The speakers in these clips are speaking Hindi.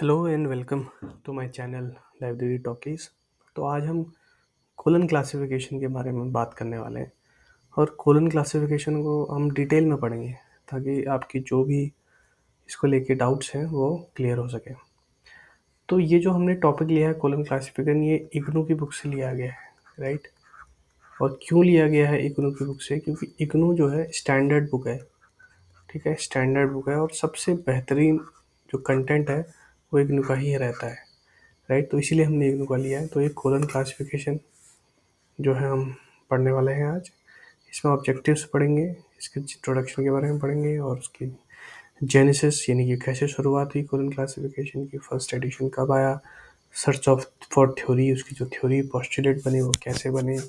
Hello and welcome to my channel library talkies. तो आज हम कोलन क्लासिफिकेशन के बारे में बात करने वाले हैं और कोलन क्लासिफिकेशन को हम डिटेल में पढ़ेंगे ताकि आपकी जो भी इसको लेके डाउट्स हैं वो क्लियर हो सके। तो ये जो हमने टॉपिक लिया है कोलन क्लासिफिकेशन, ये इग्नू की बुक से लिया गया है, राइट। और क्यों लिया गया है इग्नू की बुक से? क्योंकि इग्नू जो है स्टैंडर्ड बुक है, ठीक है, स्टैंडर्ड बुक है और सबसे बेहतरीन जो कंटेंट है वो इग्नू का ही रहता है, राइट। तो इसीलिए हमने इग्नू का लिया है। तो ये कोलन क्लासिफिकेशन जो है हम पढ़ने वाले हैं आज। इसमें ऑब्जेक्टिव्स पढ़ेंगे, इसके इंट्रोडक्शन के बारे में पढ़ेंगे और उसकी जेनेसिस यानी कि कैसे शुरुआत हुई कोलन क्लासिफिकेशन की, फर्स्ट एडिशन कब आया, सर्च ऑफ फॉर थ्योरी, उसकी जो थ्योरी पोस्टुलेट बने वो कैसे बने,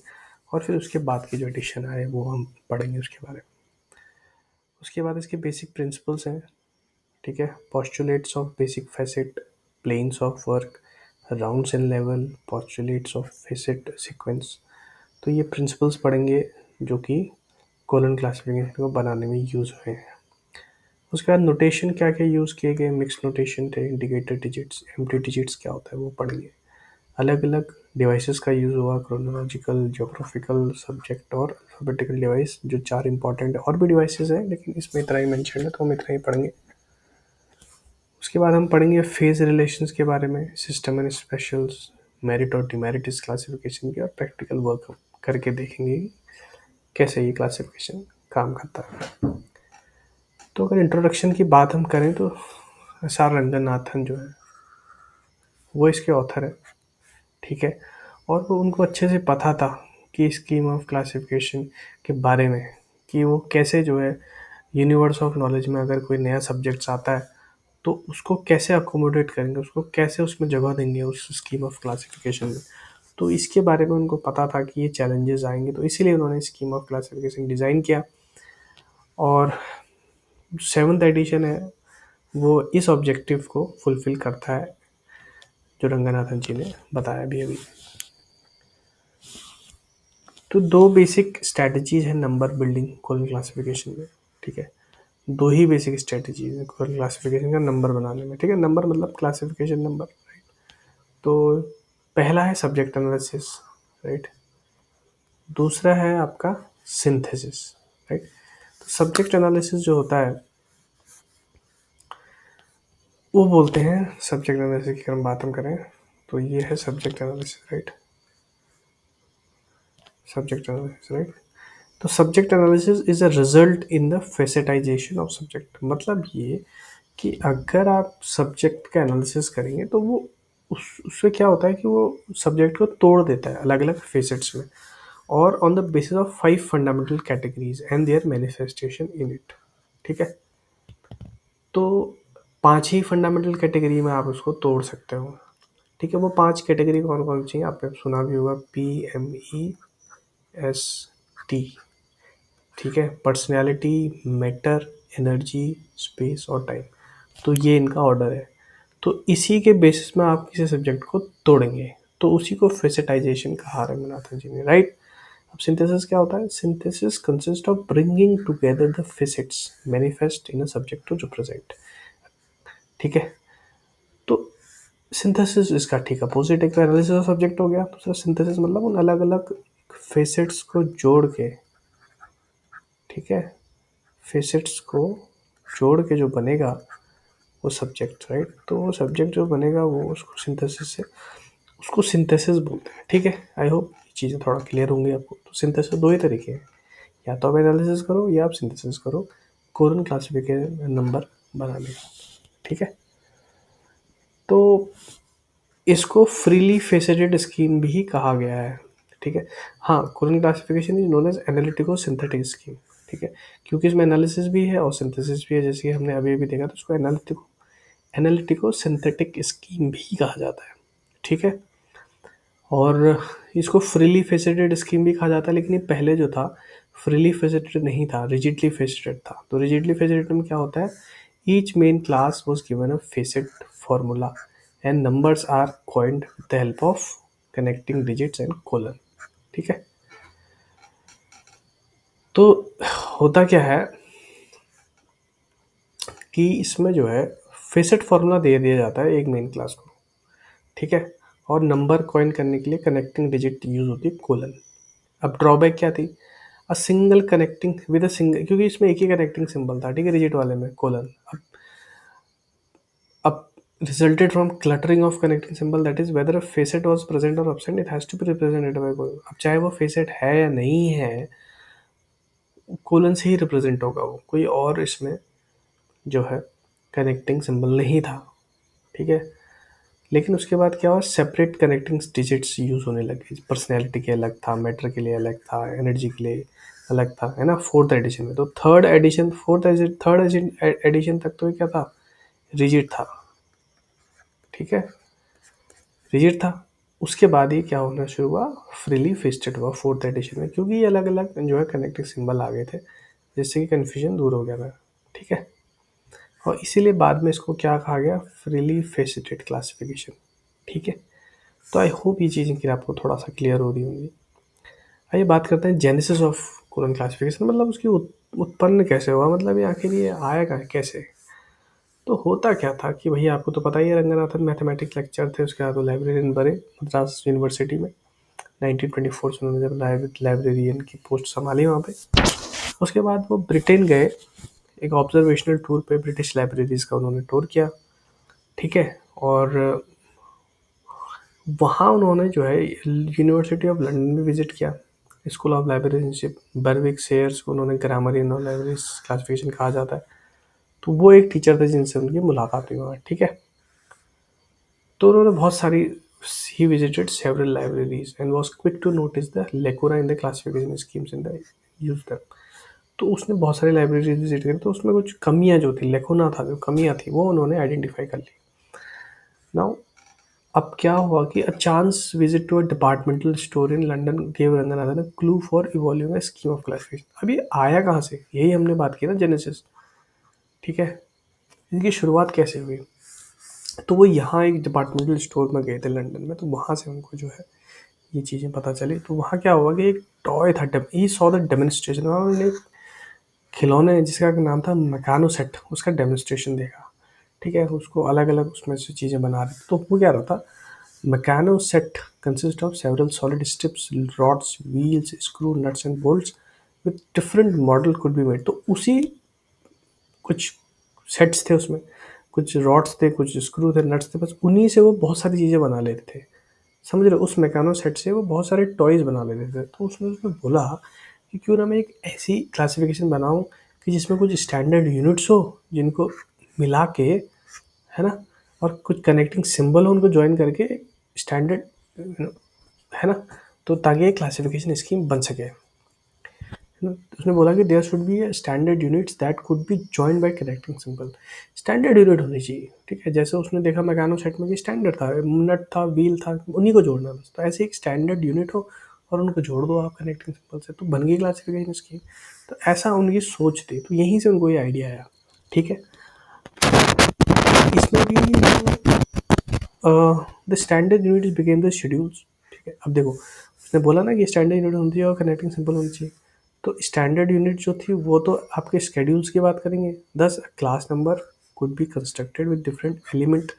और फिर उसके बाद की जो एडिशन आए वो हम पढ़ेंगे उसके बारे में। उसके बाद इसके बेसिक प्रिंसिपल्स हैं, ठीक है, postulates of basic facet, planes of work, rounds and level, postulates of facet sequence. तो ये प्रिंसिपल्स पढ़ेंगे जो कि कोलन क्लासिफिकेशन को बनाने में यूज़ हुए हैं। उसके बाद नोटेशन क्या क्या यूज़ किए गए, मिक्स नोटेशन थे, इंडिकेटर डिजिट्स, एम्प्टी डिजिट्स क्या होता है वो पढ़ेंगे। अलग अलग डिवाइसेस का यूज़ हुआ, क्रोनोलॉजिकल, ज्योग्राफिकल, सब्जेक्ट और अल्फाबेटिकल डिवाइस, जो चार इंपॉर्टेंट है। और भी डिवाइसेस हैं लेकिन इसमें इतना ही मेंशन है तो हम इतना ही पढ़ेंगे। उसके बाद हम पढ़ेंगे फेज रिलेशंस के बारे में, सिस्टम एंड स्पेशल्स, मेरिट और डिमेरिट इस क्लासिफिकेशन की, और प्रैक्टिकल वर्क करके देखेंगे कि कैसे ये क्लासिफिकेशन काम करता है। तो अगर इंट्रोडक्शन की बात हम करें तो एस.आर. रंगनाथन जो है वो इसके ऑथर है, ठीक है। और वो उनको अच्छे से पता था कि स्कीम ऑफ क्लासिफिकेशन के बारे में, कि वो कैसे जो है यूनिवर्स ऑफ नॉलेज में अगर कोई नया सब्जेक्ट्स आता है तो उसको कैसे अकोमोडेट करेंगे, उसको कैसे उसमें जगह देंगे उस स्कीम ऑफ क्लासिफिकेशन में। तो इसके बारे में उनको पता था कि ये चैलेंजेस आएंगे, तो इसीलिए उन्होंने स्कीम ऑफ क्लासिफिकेशन डिज़ाइन किया। और 7th एडिशन है वो इस ऑब्जेक्टिव को फुलफिल करता है जो रंगनाथन जी ने बताया भी अभी। तो दो बेसिक स्ट्रैटेजीज है नंबर बिल्डिंग कोलन क्लासिफिकेशन में, ठीक है। दो ही बेसिक स्ट्रैटेजीज है कोलन क्लासिफिकेशन का नंबर बनाने में, ठीक है। नंबर मतलब क्लासिफिकेशन नंबर। तो पहला है सब्जेक्ट एनालिसिस, राइट। दूसरा है आपका सिंथेसिस, राइट। तो सब्जेक्ट एनालिसिस जो होता है वो बोलते हैं, सब्जेक्ट एनालिसिस की अगर बात हम करें तो ये है subject analysis, right. Subject analysis, right. तो subject analysis is a result in the facetization of subject. मतलब ये कि अगर आप सब्जेक्ट का एनालिसिस करेंगे तो वो उससे क्या होता है कि वो सब्जेक्ट को तोड़ देता है अलग अलग फेसेट्स में, और on the basis of 5 fundamental categories and their manifestation in it, ठीक है। तो 5 ही फंडामेंटल कैटेगरी में आप उसको तोड़ सकते हो, ठीक है। वो 5 कैटेगरी कौन कौन सी हैं आपने सुना भी होगा, PMEST, ठीक है, पर्सनैलिटी, मैटर, एनर्जी, स्पेस और टाइम। तो ये इनका ऑर्डर है। तो इसी के बेसिस में आप किसी सब्जेक्ट को तोड़ेंगे, तो उसी को फेसेटाइजेशन कहा रंगनाथन जी ने, राइट। अब सिंथेसिस क्या होता है? Synthesis consist of bringing together the facets manifest in a subject to represent, ठीक है। तो सिंथेसिस इसका ठीक अपोजिट है, एनालिसिस ऑफ सब्जेक्ट हो गया। दूसरा सिंथेसिस मतलब उन अलग अलग फेसेट्स को जोड़ के, ठीक है, फेसेट्स को जोड़ के जो बनेगा वो सब्जेक्ट, राइट। तो वो सब्जेक्ट जो बनेगा वो उसको सिंथेसिस से, उसको सिंथेसिस बोलते हैं, ठीक है। आई होप ये चीज़ें थोड़ा क्लियर होंगी आपको। तो सिंथेसिस दो ही तरीके हैं, या तो आप एनालिसिस करो या आप सिंथेसिस करो कोलन क्लासिफिकेशन नंबर बनाने का, ठीक है। तो इसको फ्रीली फेसेटेड स्कीम भी कहा गया है, ठीक है। हाँ, colon classification is known as analytico synthetic scheme, ठीक है, क्योंकि इसमें एनालिसिस भी है और सिंथेसिस भी है। जैसे कि हमने अभी भी देखा तो उसको एनालिटिको सिंथेटिक स्कीम भी कहा जाता है, ठीक है। और इसको फ्रीली फेसेटेड स्कीम भी कहा जाता है, लेकिन ये पहले जो था फ्रीली फेसेटेड नहीं था, रिजिडली फेसेटेड था। तो रिजिडली फेसेटेड में क्या होता है, each main class was given a facet formula and numbers are coined with the help of connecting digits and colon, ठीक है। तो होता क्या है कि इसमें जो है फेसेट फार्मूला दे दिया जाता है एक मेन क्लास को, ठीक है, और नंबर कॉइन करने के लिए कनेक्टिंग डिजिट यूज होती है कोलन। अब ड्रॉबैक क्या थी, a single connecting with a single, क्योंकि इसमें एक ही कनेक्टिंग सिंबल था, ठीक है, डिजिट वाले में कोलन। अब resulted from cluttering of connecting symbol, that is whether a facet was present or absent, it has to be represented by कोई, अब चाहे वो facet है या नहीं है, कोलन से ही रिप्रेजेंट होगा वो, कोई और इसमें जो है कनेक्टिंग सिंबल नहीं था, ठीक है। लेकिन उसके बाद क्या हुआ, सेपरेट कनेक्टिंग डिजिट्स यूज होने लगे, पर्सनैलिटी के अलग था, मैटर के लिए अलग था, एनर्जी के लिए अलग था, है ना, फोर्थ एडिशन में। तो थर्ड एडिशन तक तो ये क्या था, रिजिड था, ठीक है, रिजिड था। उसके बाद ये क्या होना शुरू हुआ, फ्रीली फेस्टेड हुआ फोर्थ एडिशन में, क्योंकि ये अलग अलग जो है कनेक्टिंग सिंबल आ गए थे, जिससे कि कन्फ्यूजन दूर हो गया था, ठीक है। और इसीलिए बाद में इसको क्या कहा गया, फ्रीली फेस्टेड क्लासिफिकेशन, ठीक है। तो आई होप ये चीज़ें कि आपको थोड़ा सा क्लियर हो रही होंगी। आइए बात करते हैं जेनेसिस ऑफ कोलन क्लासिफिकेशन, मतलब उसकी उत्पन्न कैसे हुआ, मतलब ये आखिर ये आया कहाँ कैसे। तो होता क्या था कि भैया आपको तो पता ही है, रंगनाथन मैथमेटिक्स लेक्चर थे, उसके बाद वो लाइब्रेरियन बने मद्रास यूनिवर्सिटी में 1924 से उन्होंने जब लाइब्रेरियन की पोस्ट संभाली वहाँ पे। उसके बाद वो ब्रिटेन गए, एक ऑब्जर्वेशनल टूर पे, ब्रिटिश लाइब्रेरीज का उन्होंने टूर किया, ठीक है। और वहाँ उन्होंने जो है यूनिवर्सिटी ऑफ लंदन में विजिट किया, स्कूल ऑफ लाइब्रेरियनशिप, बर्विक सेयर्स को उन्होंने ग्रामर इन लाइब्रेरी क्लासिफिकेशन कहा जाता है। तो वो एक टीचर थे जिनसे उनकी मुलाकात हुई वहाँ, ठीक है। तो उन्होंने बहुत सारी, he visited several libraries and was quick to notice the lacuna in the classification schemes in the use them। तो उसने बहुत सारी लाइब्रेरी विजिट करी, तो उसमें कुछ कमियां जो थी, लेखोना था, जो कमियां थी वो उन्होंने आइडेंटिफाई कर ली। नाउ अब क्या हुआ कि a chance visit to a departmental store in London gave Ranganathan a clue for evolving a scheme of classification. अब ये आया कहाँ से, यही हमने बात की ना, जेनेसिस, ठीक है, इनकी शुरुआत कैसे हुई। तो वो यहाँ एक डिपार्टमेंटल स्टोर में गए थे लंदन में, तो वहाँ से उनको जो है ये चीज़ें पता चली। तो वहाँ क्या हुआ कि एक टॉय था, ही सॉ द डेमोन्स्ट्रेशन, उन्होंने एक खिलौने जिसका नाम था मैकानो सेट, उसका डेमोन्स्ट्रेशन देखा, ठीक है। उसको अलग अलग उसमें से चीज़ें बना रहे थे। तो वो क्या रहा था, Meccano set consist of several solid strips, rods, wheels, screw, nuts and bolts with different model could be made. तो उसी कुछ सेट्स थे उसमें, कुछ रॉड्स थे, कुछ स्क्रू थे, नट्स थे, बस उन्हीं से वो बहुत सारी चीज़ें बना लेते थे, समझ रहे हो। उस मैकानो सेट से वो बहुत सारे टॉयज़ बना लेते थे। तो उसने उसमें बोला कि क्यों ना मैं एक ऐसी क्लासिफिकेशन बनाऊं कि जिसमें कुछ स्टैंडर्ड यूनिट्स हो, जिनको मिला के, है ना, और कुछ कनेक्टिंग सिंबल हो, उनको ज्वाइन करके स्टैंडर्ड, है ना, तो ताकि एक क्लासिफिकेशन स्कीम बन सके। उसने बोला कि there should be standard units that could be joined by connecting symbol. Standard unit होनी चाहिए, ठीक है। जैसे उसने देखा मैकानो सेट में कि स्टैंडर्ड था, नट था, व्हील था, उन्हीं को जोड़ना बस। तो ऐसे एक स्टैंडर्ड यूनिट हो और उनको जोड़ दो आप कनेक्टिंग सिंबल से, तो बन गई क्लासिफिकेशन स्कीम। तो ऐसा उनकी सोच थी, तो यहीं से उनको ये आइडिया आया, ठीक है। इसमें भी the standard unit became the schedules, ठीक है। अब देखो उसने बोला ना कि स्टैंडर्ड यूनिट होनी चाहिए और कनेक्टिंग सिंबल होनी चाहिए। तो स्टैंडर्ड यूनिट जो थी वो तो आपके स्केड्यूल्स की बात करेंगे, दस class number could be constructed with different element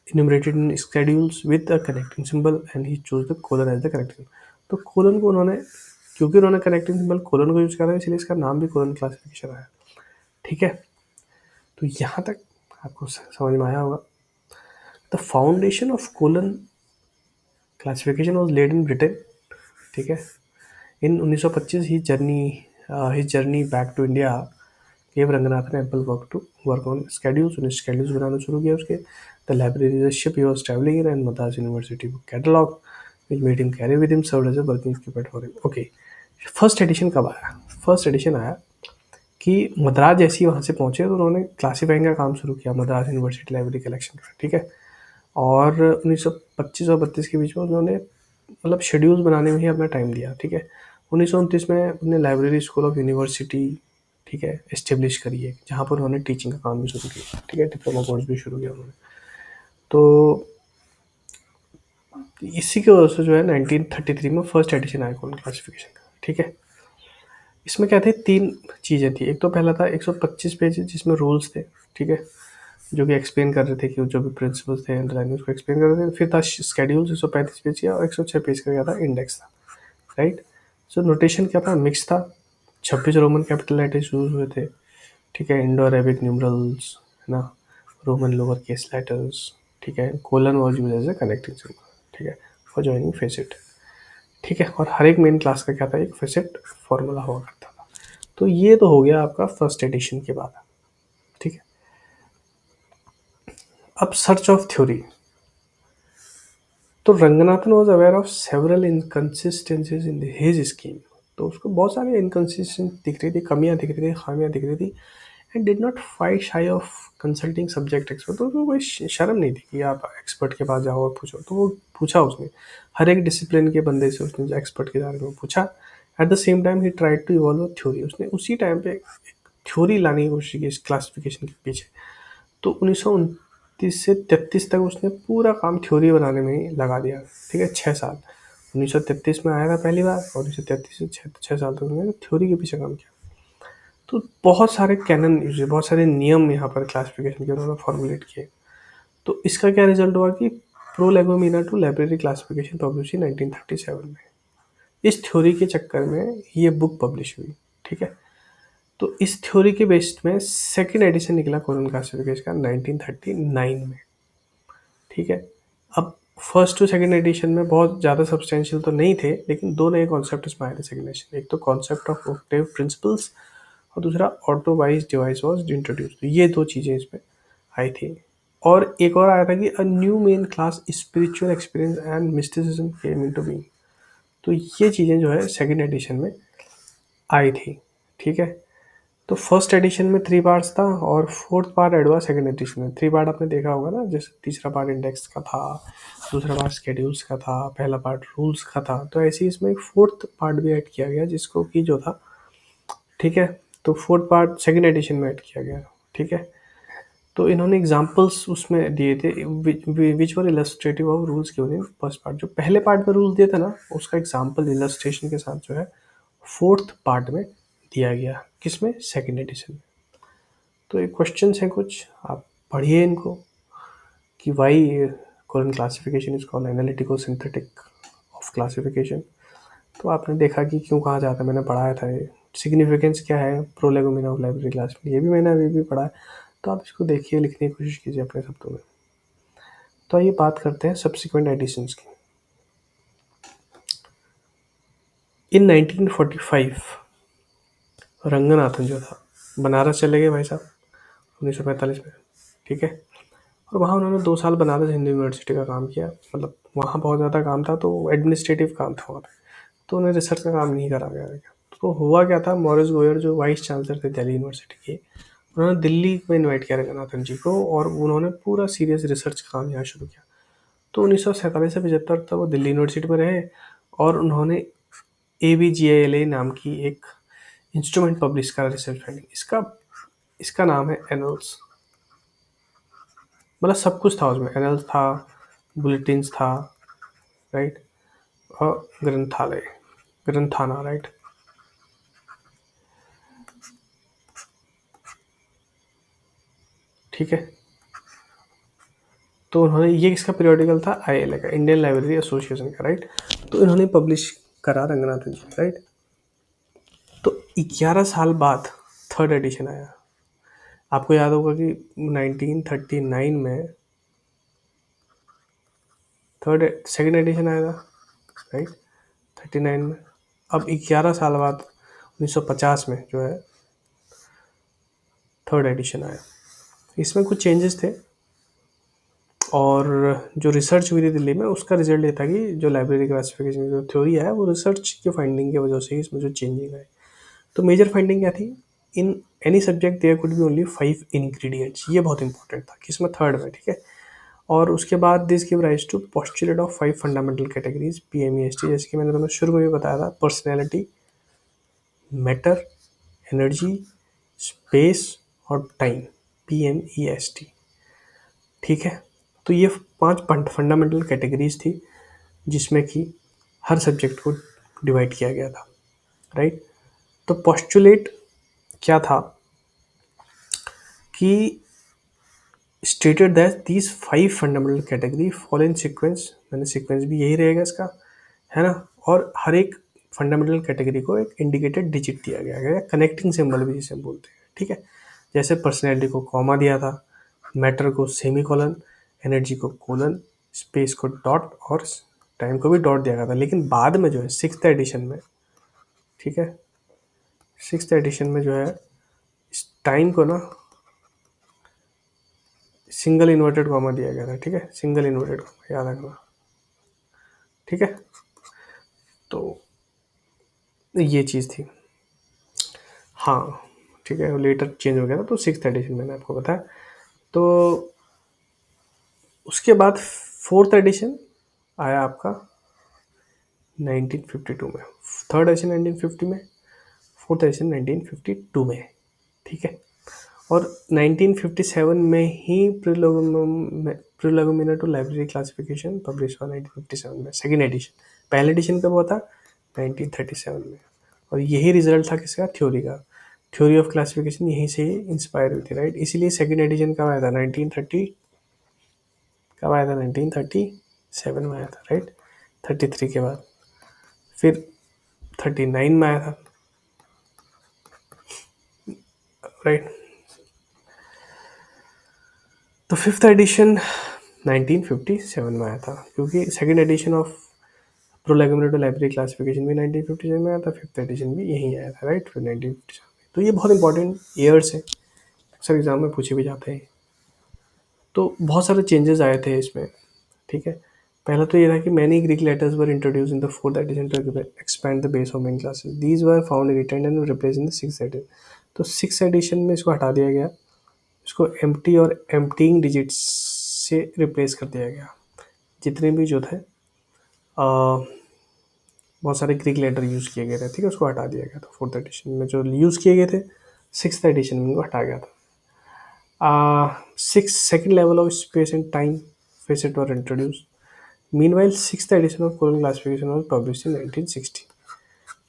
enumerated in schedules with a connecting symbol and he chose the colon as the connecting symbol। तो कोलन को उन्होंने, क्योंकि उन्होंने कनेक्टिंग सिंबल कोलन को यूज करा, इसलिए इसका नाम भी कोलन क्लासिफिकेशन आया, ठीक है। तो यहाँ तक आपको समझ में आया होगा। The foundation of colon classification was laid in Britain, ठीक है। In 1925 he journey back to India gave Ranganathan ample work on schedules, उन्हें स्केड्यूल्स बनाना शुरू किया उसके। The library ship he was travelling in and Madras University book catalogue which made him carry with him served as a working equipment for him। Okay, first edition कब आया, फर्स्ट एडिशन आया कि मद्रास जैसे ही वहाँ से पहुँचे तो उन्होंने क्लासीफाइंग का काम शुरू किया मद्रास यूनिवर्सिटी लाइब्रेरी कलेक्शन का, ठीक है। और 1925 और 32 के बीच में उन्होंने मतलब शेड्यूल्स बनाने में ही अपना टाइम दिया, ठीक है। 1929 में उन्होंने लाइब्रेरी स्कूल ऑफ यूनिवर्सिटी, ठीक है, इस्टेब्लिश करी है, जहाँ पर उन्होंने टीचिंग का काम भी शुरू किया, ठीक है, डिप्लोमा कोर्स भी शुरू किया उन्होंने। तो इसी की वजह से जो है 1933 में फर्स्ट एडिशन आया कोलन क्लासिफिकेशन का, ठीक है। इसमें क्या थे, 3 चीज़ें थी। एक तो पहला था 125 पेज जिसमें रूल्स थे, ठीक है, जो कि एक्सप्लेन कर रहे थे कि जो भी प्रिंसिपल्स थे अंडरलाइन उसको एक्सप्लेन कर रहे थे। फिर था शेड्यूल 135 पेज का, और 106 पेज का क्या था, इंडेक्स था, राइट। सो नोटेशन क्या था, मिक्स था। 26 रोमन कैपिटल लेटर्स यूज हुए थे, ठीक है, इंडो अरेबिक न्यूमरल्स, है ना, रोमन लोअर केस लेटर्स, ठीक है, colon was use as a connecting symbol, ठीक है, फॉर ज्वाइनिंग फेसिट, ठीक है। और हर एक मेन क्लास का क्या था, एक फेसिट फॉर्मूला हुआ करता था। तो ये तो हो गया आपका फर्स्ट एडिशन के बाद, ठीक है। अब सर्च ऑफ थ्योरी, तो Ranganathan was aware of several inconsistencies in his scheme. तो उसको बहुत सारे इनकन्सिस्टेंट दिख रही थी, कमियां दिख रही थी, खामियां दिख रही थी, एंड डिड नॉट फाइट शाई ऑफ कंसल्टिंग सब्जेक्ट एक्सपर्ट। तो उसको कोई शर्म नहीं थी कि आप एक्सपर्ट के पास जाओ और पूछो। तो वो पूछा उसने, हर एक डिसिप्लिन के बंदे से उसने एक्सपर्ट के बारे में पूछा। At the same time he tried to evolve theory, उसने उसी टाइम पे थ्योरी लाने की कोशिश की इस क्लासिफिकेशन के पीछे। तो 1929 से 33 तक उसने पूरा काम थ्योरी बनाने में ही लगा दिया, ठीक है, 6 साल। 1933 में आया था पहली बार, और 1933 से 6 साल तक उसने थ्योरी के पीछे काम किया। तो बहुत सारे कैनन, बहुत सारे नियम यहाँ पर क्लासिफिकेशन के उन्होंने फॉर्मुलेट किए। तो इसका क्या रिजल्ट हुआ कि प्रोलेगोमिना टू लाइब्रेरी क्लासिफिकेशन पब्लिश 1937 में। इस थ्योरी के चक्कर में ये बुक पब्लिश हुई, ठीक है। तो इस थ्योरी के बेस्ड में सेकंड एडिशन निकला कोलन क्लासिफिकेशन का 1939 में, ठीक है। अब फर्स्ट टू सेकंड एडिशन में बहुत ज़्यादा सब्सटेंशियल तो नहीं थे, लेकिन दो नए कॉन्सेप्ट इसमें आए थे सेकंड एडिशन। एक तो कॉन्सेप्ट ऑफ ओक्टेव प्रिंसिपल्स, और दूसरा auto wise device was introduce. तो ये दो चीज़ें इसमें आई थी। और एक और आया था कि a new main class spiritual experience and mysticism came into being. तो ये चीज़ें जो है सेकंड एडिशन में आई थी, ठीक है। तो फर्स्ट एडिशन में 3 पार्ट्स था, और फोर्थ पार्ट ऐड हुआ सेकंड एडिशन में। 3 पार्ट आपने देखा होगा ना, जैसे तीसरा पार्ट इंडेक्स का था, दूसरा पार्ट स्केड्यूल्स का था, पहला पार्ट रूल्स का था। तो ऐसे ही इसमें एक फोर्थ पार्ट भी ऐड किया गया, जिसको कि जो था, ठीक है। तो फोर्थ पार्ट सेकंड एडिशन में ऐड किया गया, ठीक है। तो इन्होंने एग्जाम्पल्स उसमें दिए थे which were illustrative of rules given in first part. जो पहले पार्ट में रूल्स दिए थे ना, उसका एग्जाम्पल इलस्ट्रेशन के साथ जो है फोर्थ पार्ट में दिया गया, किसमें, सेकंड एडिशन में। तो ये क्वेश्चंस हैं कुछ, आप पढ़िए इनको, कि why colon classification is called analytico synthetic of classification. तो आपने देखा कि क्यों कहा जाता है, मैंने पढ़ाया था ये। सिग्निफिकेंस क्या है प्रोलेगोमिना ऑफ लाइब्रेरी क्लास में, ये भी मैंने अभी भी पढ़ा है। तो आप इसको देखिए, लिखने की कोशिश कीजिए अपने शब्दों में। तो आइए बात करते हैं सब्सिक्वेंट एडिशंस की। इन 1945 रंगनाथन जो था, बनारस चले गए भाई साहब 1945 में, ठीक है। और वहाँ उन्होंने 2 साल बनारस हिंदू यूनिवर्सिटी का काम किया। मतलब वहाँ बहुत ज़्यादा काम था, तो एडमिनिस्ट्रेटिव काम था वहाँ पे, तो उन्हें रिसर्च का काम नहीं करा गया। तो हुआ क्या था, मॉरिस गोयर जो वाइस चांसलर थे दिल्ली यूनिवर्सिटी के, उन्होंने दिल्ली में इनवाइट किया रंगनाथन जी को, और उन्होंने पूरा सीरियस रिसर्च का काम यहाँ शुरू किया। तो 1947 से 75 तक वो दिल्ली यूनिवर्सिटी में रहे, और उन्होंने ABGILA नाम की एक इंस्ट्रूमेंट पब्लिश करा रिसर्च फाइंडिंग। इसका इसका नाम है एनल्स। मतलब सब कुछ था उसमें, एनल्स था, बुलेटिन्स था, राइट, और ग्रंथालय, ग्रंथाना, राइट। ठीक है। तो उन्होंने, ये इसका पीरियोडिकल था ILA का, इंडियन लाइब्रेरी एसोसिएशन का, राइट। तो इन्होंने पब्लिश करा रंगनाथन जी, राइट। तो 11 साल बाद थर्ड एडिशन आया। आपको याद होगा कि 1939 में सेकंड एडिशन आया था, राइट, 39 में। अब 11 साल बाद 1950 में जो है थर्ड एडिशन आया। इसमें कुछ चेंजेस थे, और जो रिसर्च हुई थी दिल्ली में, उसका रिजल्ट ये था कि जो लाइब्रेरी क्लासिफिकेशन की जो थ्योरी है, वो रिसर्च की फाइंडिंग की वजह से ही इसमें जो चेंजिंग आए। तो मेजर फाइंडिंग क्या थी, in any subject there could be only 5 ingredients. ये बहुत इंपॉर्टेंट था, किसमें, थर्ड में, ठीक है। और उसके बाद this give rise to postulate of 5 fundamental categories PMEST, जैसे कि मैंने तुम्हें शुरू में भी बताया था, पर्सनैलिटी, मैटर, एनर्जी, स्पेस और टाइम, PMEST, ठीक है। तो ये 5 फंडामेंटल कैटेगरीज थी, जिसमें कि हर सब्जेक्ट को डिवाइड किया गया था, राइट। तो पोस्टुलेट क्या था कि stated that these 5 fundamental category follow in sequence, मैंने सीक्वेंस भी यही रहेगा इसका, है ना। और हर एक फंडामेंटल कैटेगरी को एक इंडिकेटेड डिजिट दिया गया है, कनेक्टिंग सिंबल भी जिसे हम बोलते हैं, ठीक है। जैसे पर्सनैलिटी को कॉमा दिया था, मैटर को सेमी कॉलन, एनर्जी को कोलन, स्पेस को डॉट और टाइम को भी डॉट दिया गया था। लेकिन बाद में जो है सिक्स्थ एडिशन में, ठीक है, सिक्स्थ एडिशन में जो है इस टाइम को ना सिंगल इन्वर्टेड कॉमा दिया गया था, ठीक है, सिंगल इन्वर्टेड कॉमा याद रखना, ठीक है। तो ये चीज़ थी, हाँ, ठीक है, लेटर चेंज हो गया था, तो सिक्स्थ एडिशन मैंने आपको बताया। तो उसके बाद फोर्थ एडिशन आया आपका 1952 में, थर्ड एडिशन 1950 में, फोर्थ एडिशन 1952 में, ठीक है। और 1957 में ही प्रिलोगोमिना टू लाइब्रेरी क्लासिफिकेशन पब्लिश हुआ 1957 में, सेकेंड एडिशन। पहले एडिशन कब हुआ था? 1937 में। और यही रिजल्ट था किसका? थ्योरी का। थ्योरी ऑफ क्लासिफिकेशन यहीं से ही इंस्पायर हुई थी, राइट। इसीलिए सेकेंड एडिशन कब आया था? 1937 में आया था, राइट। 33 के बाद फिर 39 में आया था, राइट। तो फिफ्थ एडिशन 1957 में आया था, क्योंकि second edition of prolegomena to library classification भी 1957 में आया था, फिफ्थ एडिशन भी यहीं आया था, राइट, फिर 1957 में। तो ये बहुत इंपॉर्टेंट ईयर्स है, अक्सर एग्जाम में पूछे भी जाते हैं। तो बहुत सारे चेंजेस आए थे इसमें, ठीक है। पहला तो ये था कि many Greek letters were introduce in the fourth edition to expand the base of main classes, these were found return and replace in the sixth edition. तो सिक्स्थ एडिशन में इसको हटा दिया गया, इसको एम्प्टी और एम्प्टीइंग डिजिट्स से रिप्लेस कर दिया गया। जितने भी जो थे बहुत सारे ग्रीक लेटर यूज़ किए गए थे, ठीक है, उसको हटा दिया गया था। फोर्थ एडिशन में जो यूज़ किए गए थे, सिक्स्थ एडिशन में उनको हटा गया था। Second level of space and time facet were introduced. Meanwhile, sixth edition of Korean classification was published in 1960.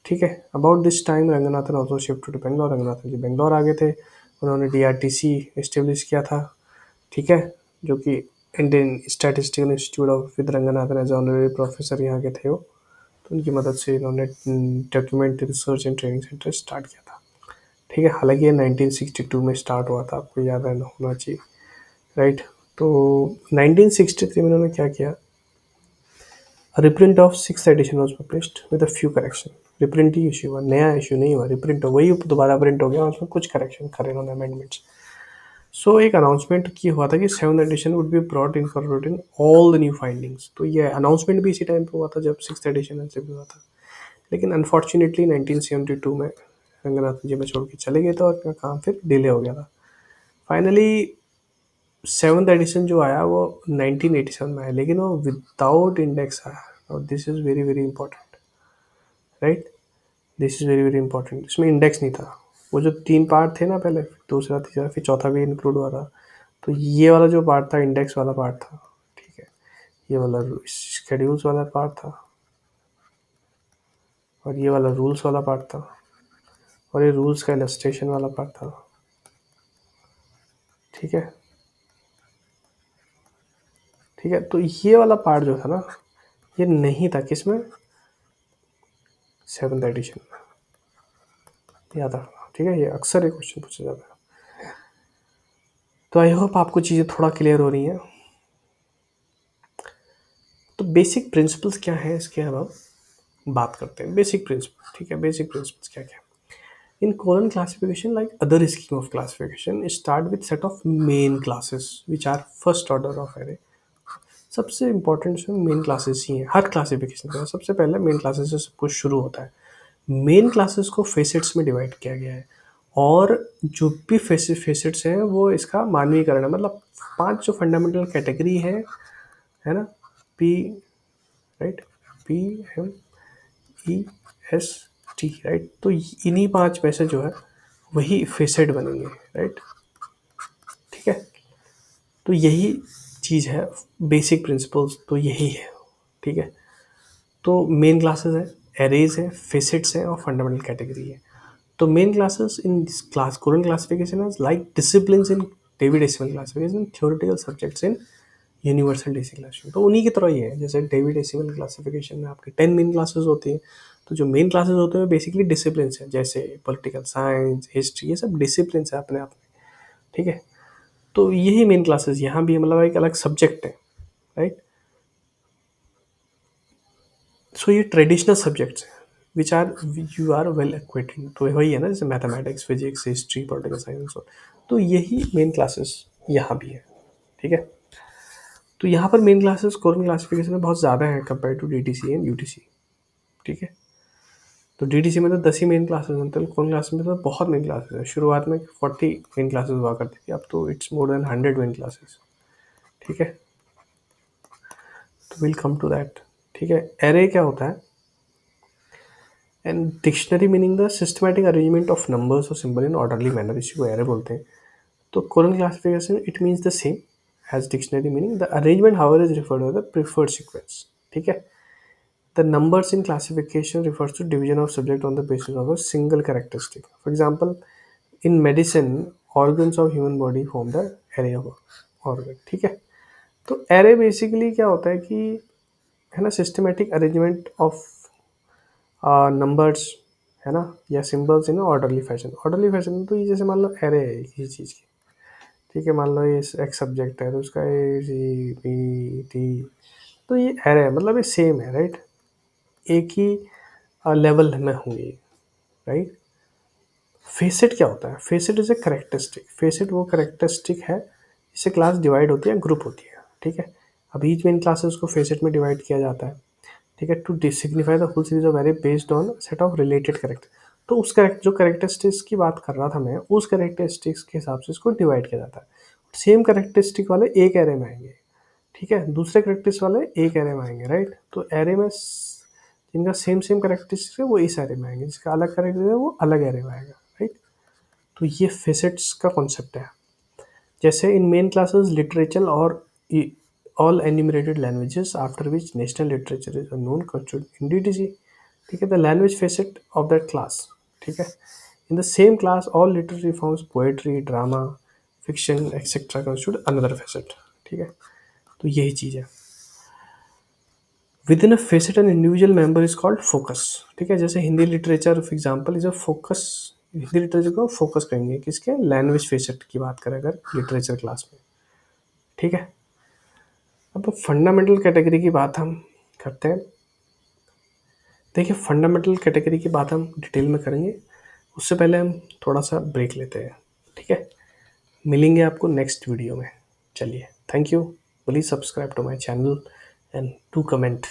ठीक है। About this time Ranganathan also shift to Bangalore, Ranganathan ji Bangalore आ गए थे, उन्होंने DRTC इस्टेब्लिश किया था, ठीक है, जो कि Indian statistical institute of with Ranganathan as honorary professor यहाँ के थे वो। तो उनकी मदद से इन्होंने documentary research and training centre start किया था, ठीक है। हालांकि ये 1962 में स्टार्ट हुआ था, आपको याद रहना होना चाहिए, राइट। तो 1963 में उन्होंने क्या किया, reprint of six edition was published with a few correction. Reprint he issue हुआ, नया इशू नहीं हुआ, रिप्रिंट हो, वही दोबारा प्रिंट हो गया, उसमें कुछ करेक्शन करे उन्होंने, अमेंडमेंट्स। सो एक अनाउंसमेंट की हुआ था कि seven edition would be brought in all the new findings. तो ये अनाउंसमेंट भी इसी टाइम पे हुआ था जब सिक्स एडिशन ऐसे भी हुआ था। लेकिन अनफॉर्चुनेटली 1972 में रंगनाथन जी में छोड़ के चले गए थे और इनका काम फिर डिले हो गया था। फाइनली सेवन्थ एडिशन जो आया वो 1987 में आया, लेकिन वो विदाउट इंडेक्स आया। और this is very very important, right, this is very very important. इसमें इंडेक्स नहीं था। वो जो 3 पार्ट थे ना, पहले दूसरा तीसरा फिर चौथा भी इंक्लूड हुआ था, तो ये वाला जो पार्ट था इंडेक्स वाला पार्ट था, ठीक है। ये वाला शेड्यूल्स वाला पार्ट था, और ये वाला रूल्स वाला पार्ट था, और ये रूल्स का इलस्ट्रेशन वाला पार्ट था, ठीक है, ठीक है। तो ये वाला पार्ट जो था ना, ये नहीं था किसमें? सेवन्थ एडिशन में, याद रखना, ठीक है। ये अक्सर एक क्वेश्चन पूछा जाता है। तो आई होप आपको चीज़ें थोड़ा क्लियर हो रही हैं। तो बेसिक प्रिंसिपल्स क्या है इसके अब हम बात करते हैं। बेसिक प्रिंसिपल, ठीक है, बेसिक प्रिंसिपल्स क्या क्या? In colon classification like other scheme of classification start with set of main classes which are first order of array. सबसे इंपॉर्टेंट इसमें मेन क्लासेस ही हैं हर क्लासिफिकेशन का। सबसे पहले मेन क्लासेस से सब कुछ शुरू होता है। मेन क्लासेस को फेसेट्स में डिवाइड किया गया है, और जो भी फेसेट्स हैं वो इसका मानवीकरण है। मतलब 5 जो फंडामेंटल कैटेगरी है ना, पी, राइट, PMEST, राइट। तो इन्हीं 5 में से जो है वही फेसेट बनेंगे, राइट, ठीक है। तो यही चीज़ है, बेसिक प्रिंसिपल्स तो यही है, ठीक है। तो मेन क्लासेस हैं, एरेज हैं, फेसेट्स हैं और फंडामेंटल कैटेगरी है। तो main classes in this class colon classification is like disciplines in Dewey decimal classification, theoretical subjects in universal decimal classification. तो उन्हीं की तरह ही है, जैसे डेवी डेसिमल क्लासिफिकेशन में आपके 10 मेन क्लासेस होती हैं, तो जो मेन क्लासेस होते हैं बेसिकली डिसिप्लिन्स हैं, जैसे पॉलिटिकल साइंस, हिस्ट्री, ये सब डिसिप्लिन्स है अपने आप में, ठीक है। तो यही मेन क्लासेस यहाँ भी मतलब एक अलग सब्जेक्ट है, राइट। सो ये ट्रेडिशनल सब्जेक्ट्स हैं which are you are well acquainted, तो वही है ना, जैसे mathematics, physics, history, political science, तो यही मेन क्लासेस यहाँ भी है, ठीक है। तो यहाँ पर मेन क्लासेस कोलन क्लासिफिकेशन में बहुत ज़्यादा है compare to DTC and UTC, ठीक है। तो डीटीसी में तो 10 ही मेन क्लासेस हैं, तो कोलन क्लास में तो बहुत मेन क्लासेस हैं। शुरुआत में 40 मेन क्लासेस हुआ करती थी, अब तो it's more than 100 main classes, ठीक है। तो विल कम टू दैट, ठीक है। एरे क्या होता है? And dictionary meaning the systematic arrangement of numbers और सिंबल इन ऑर्डरली मैनर, इसी को एरे बोलते हैं। तो colon classification it means the same as dictionary meaning, the arrangement however is referred to the preferred sequence, ठीक है। The numbers in classification refers to division of subject on the basis of a single characteristic. For example, in medicine, organs of human body form the array of organ, ठीक है। तो array basically क्या होता है कि है ना, सिस्टमेटिक अरेंजमेंट ऑफ नंबर्स, है ना, या सिंबल्स इन ऑर्डरली फैशन। ऑर्डरली फैशन तो ये जैसे मान लो एरे है किसी चीज़ की, ठीक है। मान लो ये एक सब्जेक्ट है तो उसका ए सी बी टी, तो ये एरे है, मतलब ये सेम है, राइट, एक ही लेवल में होंगे, राइट। फेसेट क्या होता है? Facet is a characteristic. Facet वो करेक्टरिस्टिक है जिससे क्लास डिवाइड होती है, ग्रुप होती है, ठीक है। अभी इन क्लासेस को फेसेट में डिवाइड किया जाता है, ठीक है, to signify the whole series of array based on set of related character. तो उस जो करेक्टरिस्टिक्स की बात कर रहा था मैं, उस करेक्टरिस्टिक्स के हिसाब से इसको डिवाइड किया जाता है। सेम करेक्टरिस्टिक वाले एक एरे में आएंगे, ठीक है, दूसरे करेक्टरिस्टिक्स वाले एक एरे में आएंगे, राइट। तो एरे में जिनका सेम करेक्टरिस्टिक्स है वो इस एरे में आएंगे, जिसका अलग करेक्टरिस्टिक्स है वो अलग एरे में आएगा, राइट। तो ये फेसेट्स का कॉन्सेप्ट है। जैसे इन मेन क्लासेस लिटरेचर और all enumerated languages after which national literature is unknown constitute NDTC, ठीक है, the language facet of that class, ठीक है। in the same class all literary forms, poetry, drama, fiction, etc. constitute another facet, ठीक है। तो यही चीज़ है। With in a facet an individual member is called focus, ठीक है। जैसे Hindi literature for example is a focus, Hindi literature को फोकस करेंगे किसके? लैंग्वेज फेसेट की बात करें अगर लिटरेचर क्लास में, ठीक है। अब फंडामेंटल कैटेगरी की बात हम करते हैं। देखिए, फंडामेंटल कैटेगरी की बात हम डिटेल में करेंगे, उससे पहले हम थोड़ा सा ब्रेक लेते हैं, ठीक है। मिलेंगे आपको नेक्स्ट वीडियो में। चलिए, thank you, please subscribe to my channel and to comment.